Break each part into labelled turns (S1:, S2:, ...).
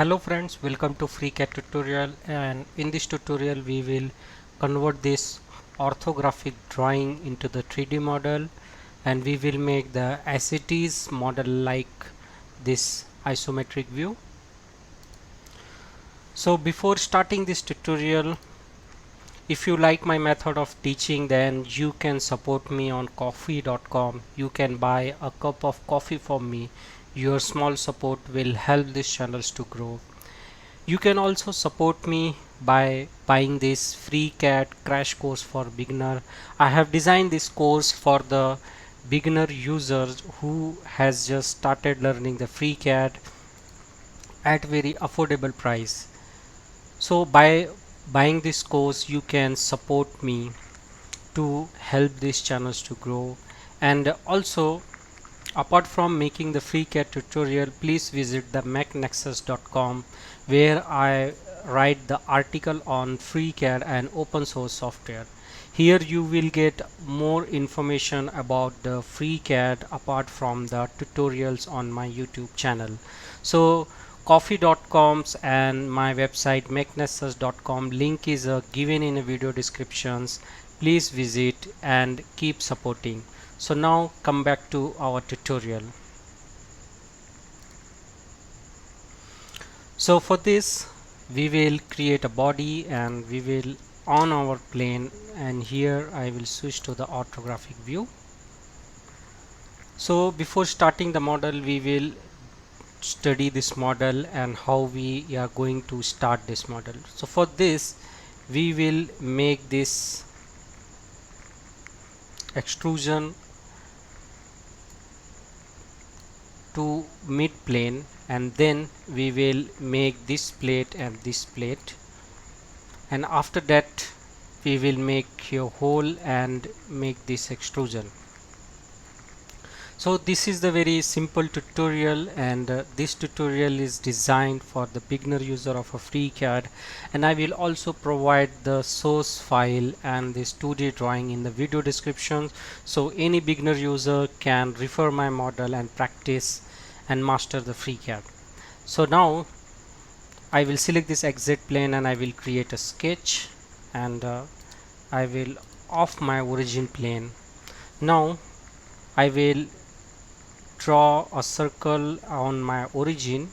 S1: Hello friends, welcome to FreeCAD tutorial, and in this tutorial we will convert this orthographic drawing into the 3D model, and we will make the as it is model like this isometric view. So before starting this tutorial, if you like my method of teaching, then you can support me on coffee.com. You can buy a cup of coffee from me. Your small support will help this channels to grow. You can also support me by buying this FreeCAD crash course for beginner. I have designed this course for the beginner users who has just started learning the FreeCAD at very affordable price. So by buying this course you can support me to help these channels to grow. And also, apart from making the FreeCAD tutorial, please visit the Mechnexus.com, where I write the article on FreeCAD and open source software. Here you will get more information about the FreeCAD apart from the tutorials on my YouTube channel. So coffee.com's and my website mechnexus.com link is given in the video descriptions. Please visit and keep supporting. So now come back to our tutorial. So for this we will create a body and we will on our plane, and here I will switch to the orthographic view. So before starting the model we will study this model and how we are going to start this model. So for this we will make this extrusion to mid plane, and then we will make this plate and this plate, and after that we will make a hole and make this extrusion. So this is the very simple tutorial, and this tutorial is designed for the beginner user of a FreeCAD, and I will also provide the source file and this 2D drawing in the video description, so any beginner user can refer my model and practice and master the FreeCAD. So now I will select this exit plane and I will create a sketch, and I will off my origin plane. Now I will draw a circle on my origin,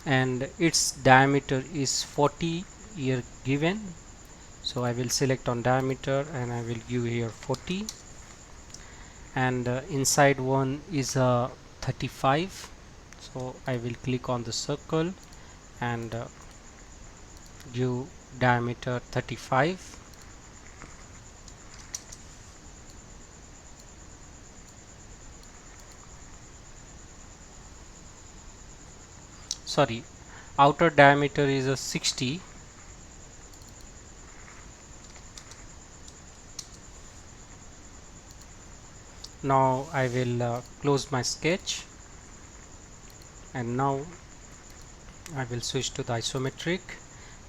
S1: and its diameter is 40 here given. So I will select on diameter and I will give here 40, and inside one is a 35. So I will click on the circle and give diameter 35. Sorry, outer diameter is a 60. Now I will close my sketch, and now I will switch to the isometric,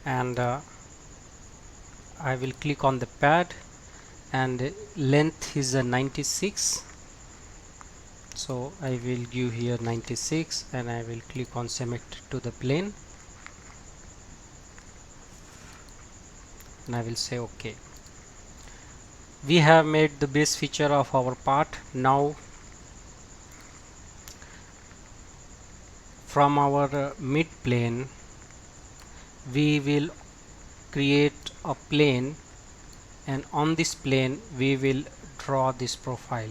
S1: and I will click on the pad, and length is a 96. So I will give here 96 and I will click on symmetry to the plane, and I will say OK. We have made the base feature of our part. Now from our mid plane we will create a plane, and on this plane we will draw this profile,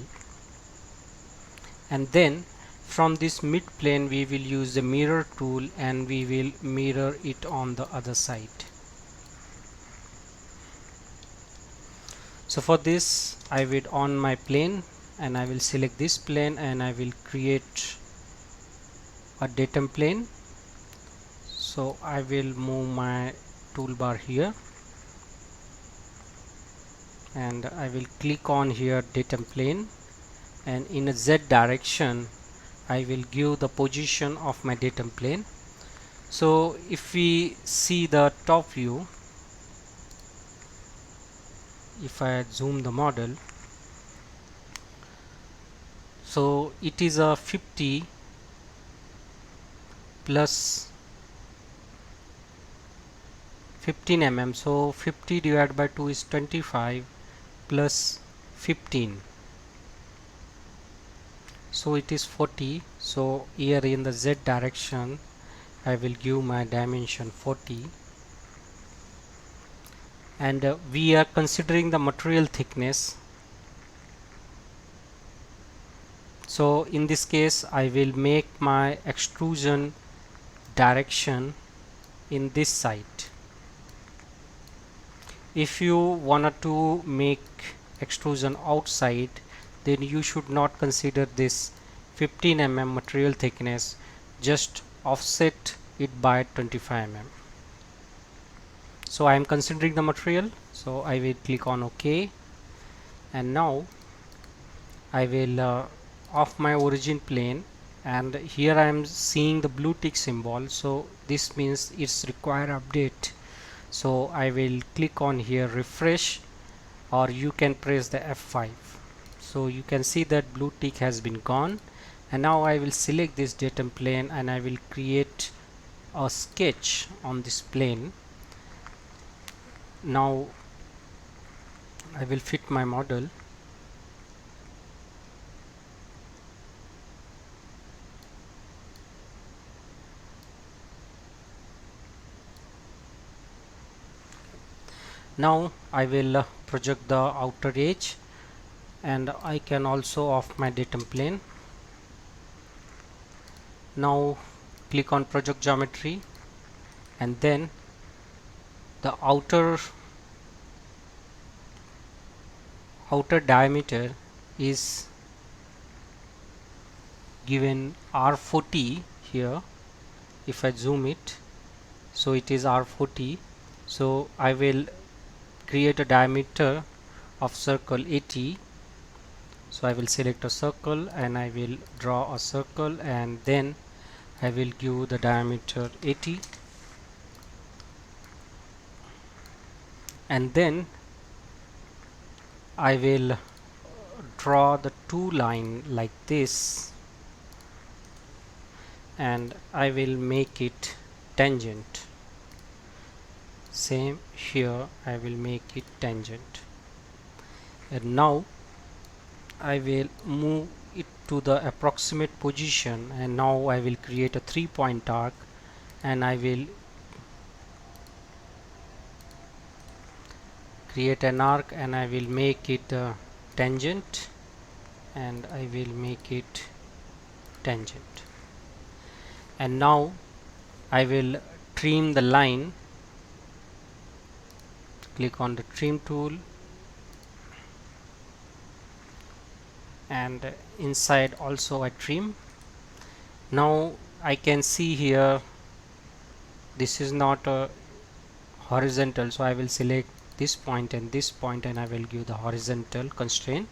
S1: and then from this mid plane we will use the mirror tool and we will mirror it on the other side. So for this I will on my plane and I will select this plane and I will create a datum plane. So I will move my toolbar here and I will click on here datum plane, and in a Z direction I will give the position of my datum plane. So if we see the top view, if I zoom the model, So it is a 50 plus 15 mm, so 50 divided by 2 is 25 plus 15, so it is 40. So here in the Z direction I will give my dimension 40, and we are considering the material thickness. So in this case I will make my extrusion direction in this side. If you wanted to make extrusion outside, then you should not consider this 15 mm material thickness, just offset it by 25 mm. So I am considering the material, so I will click on OK, and now I will off my origin plane, and here I am seeing the blue tick symbol, so this means it's require update. So I will click on here refresh, or you can press the F5. So you can see that blue tick has been gone, and now I will select this datum plane and I will create a sketch on this plane. Now I will fit my model. Now I will project the outer edge, and I can also off my datum plane. Now click on project geometry, and then the outer diameter is given R40 here. If I zoom it, so it is R40. So I will create a diameter of circle 80. So I will select a circle and I will draw a circle, and then I will give the diameter 80, and then I will draw the two line like this, and I will make it tangent. Same here, I will make it tangent, and now I will move it to the approximate position, and now I will create a 3-point arc, and I will create an arc and I will make it tangent, and I will make it tangent, and now I will trim the line. Click on the trim tool, and inside also I trim. Now I can see here this is not a horizontal, so I will select this point and this point, and I will give the horizontal constraint.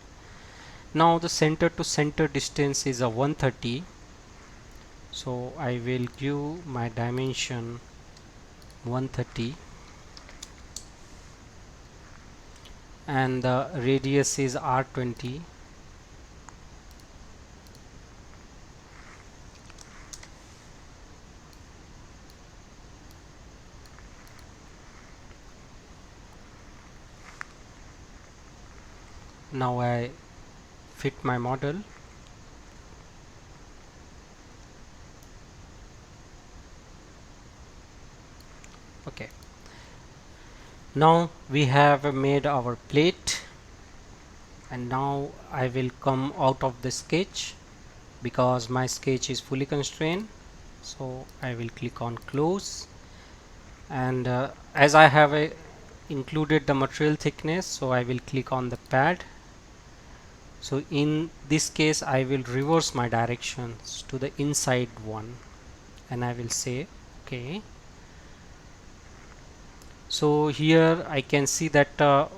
S1: Now the center to center distance is a 130, so I will give my dimension 130, and the radius is R20. Now I fit my model. Okay, now we have made our plate, and now I will come out of the sketch because my sketch is fully constrained. So I will click on close, and as I have included the material thickness, so I will click on the pad. So in this case I will reverse my directions to the inside one, and I will say okay. So here I can see that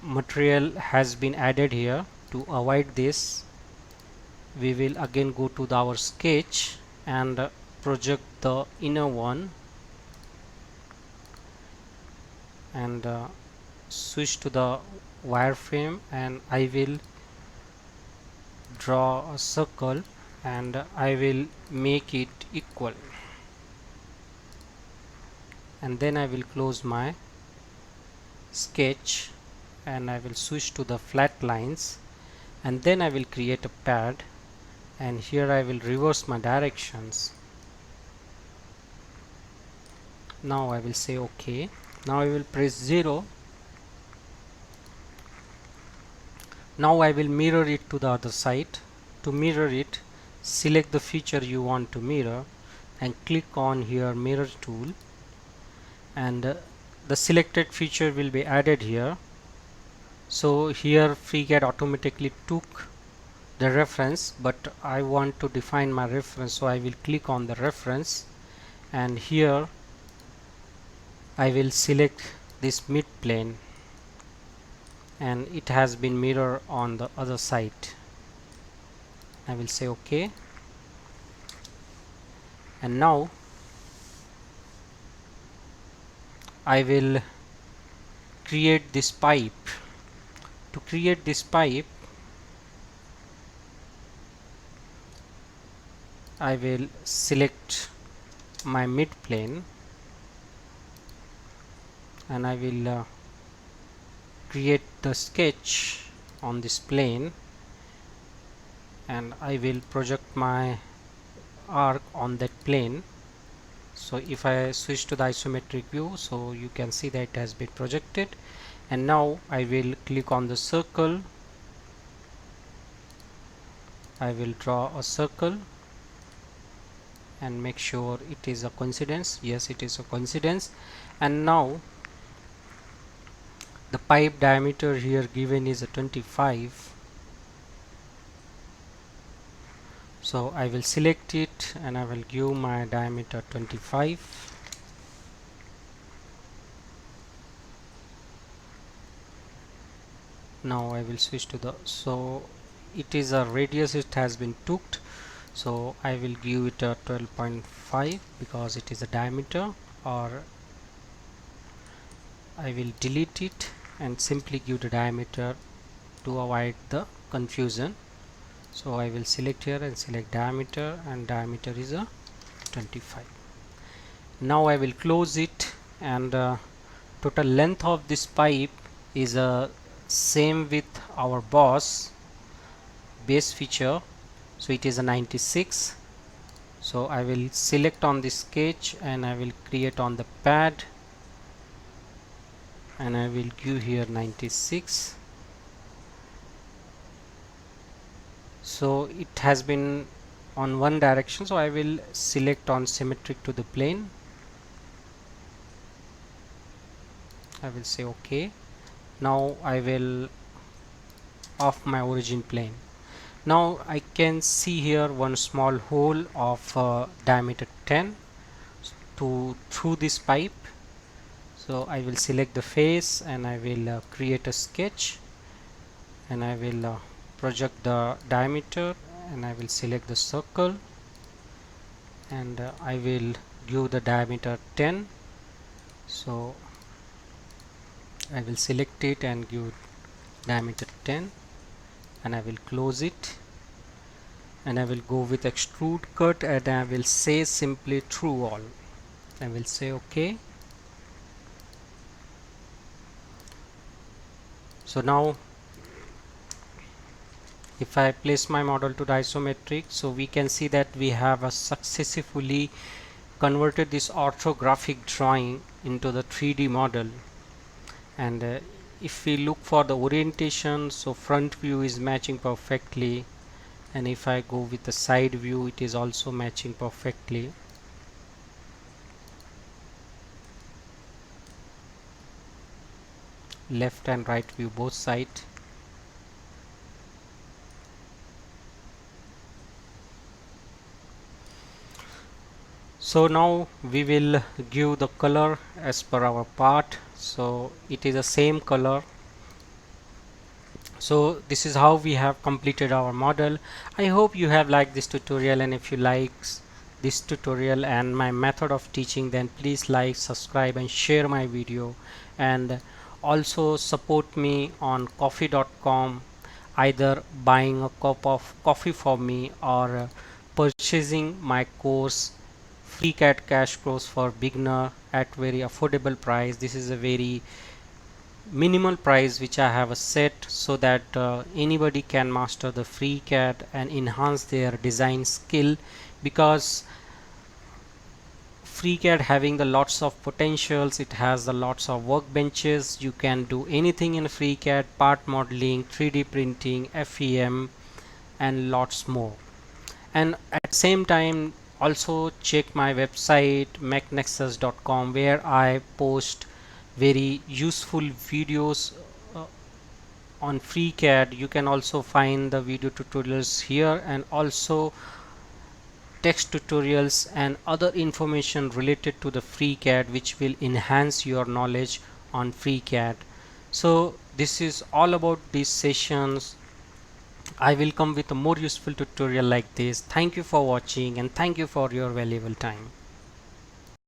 S1: material has been added here. To avoid this, we will again go to our sketch and project the inner one, and switch to the wireframe, and I will draw a circle and I will make it equal, and then I will close my sketch and I will switch to the flat lines, and then I will create a pad, and here I will reverse my directions. Now I will say OK. Now I will press 0. Now I will mirror it to the other side. To mirror it, select the feature you want to mirror and click on here mirror tool, and the selected feature will be added here. So here FreeCAD automatically took the reference, but I want to define my reference, so I will click on the reference, and here I will select this mid plane, and it has been mirrored on the other side. I will say OK, and now I will create this pipe. To create this pipe, I will select my mid plane and I will create the sketch on this plane, and I will project my arc on that plane. So if I switch to the isometric view, so you can see that it has been projected, and now I will click on the circle. I will draw a circle and make sure it is a coincidence. Yes, it is a coincidence. And now the pipe diameter here given is a 25, so I will select it and I will give my diameter 25. Now I will switch to the, so it is a radius, it has been took, so I will give it a 12.5 because it is a diameter, or I will delete it and simply give the diameter to avoid the confusion. So I will select here and select diameter, and diameter is a 25. Now I will close it, and total length of this pipe is same with our base feature, so it is a 96. So I will select on this sketch and I will create on the pad, and I will give here 96. So it has been on one direction, so I will select on symmetric to the plane. I will say OK. Now I will off my origin plane. Now I can see here one small hole of diameter 10 through this pipe. So I will select the face and I will create a sketch, and I will project the diameter, and I will select the circle, and I will give the diameter 10. So I will select it and give diameter 10, and I will close it, and I will go with extrude cut, and I will say simply true all. I will say OK. So now if I place my model to the isometric, so we can see that we have successfully converted this orthographic drawing into the 3D model. And if we look for the orientation, so front view is matching perfectly, and if I go with the side view, it is also matching perfectly. Left and right view both sides. So now we will give the color as per our part, so it is the same color. So this is how we have completed our model. I hope you have liked this tutorial, and if you like this tutorial and my method of teaching, then please like, subscribe and share my video, and also support me on coffee.com. either buying a cup of coffee for me or purchasing my course FreeCAD cash course for beginner at very affordable price. This is a very minimal price which I have set so that anybody can master the FreeCAD and enhance their design skill, because FreeCAD having the lots of potentials. It has the lots of workbenches. You can do anything in FreeCAD: part modeling, 3D printing, FEM, and lots more. And at the same time, also check my website mechnexus.com, where I post very useful videos uh, on FreeCAD. You can also find the video tutorials here, and also text tutorials and other information related to the FreeCAD which will enhance your knowledge on FreeCAD. So this is all about these sessions. I will come with a more useful tutorial like this. Thank you for watching and thank you for your valuable time.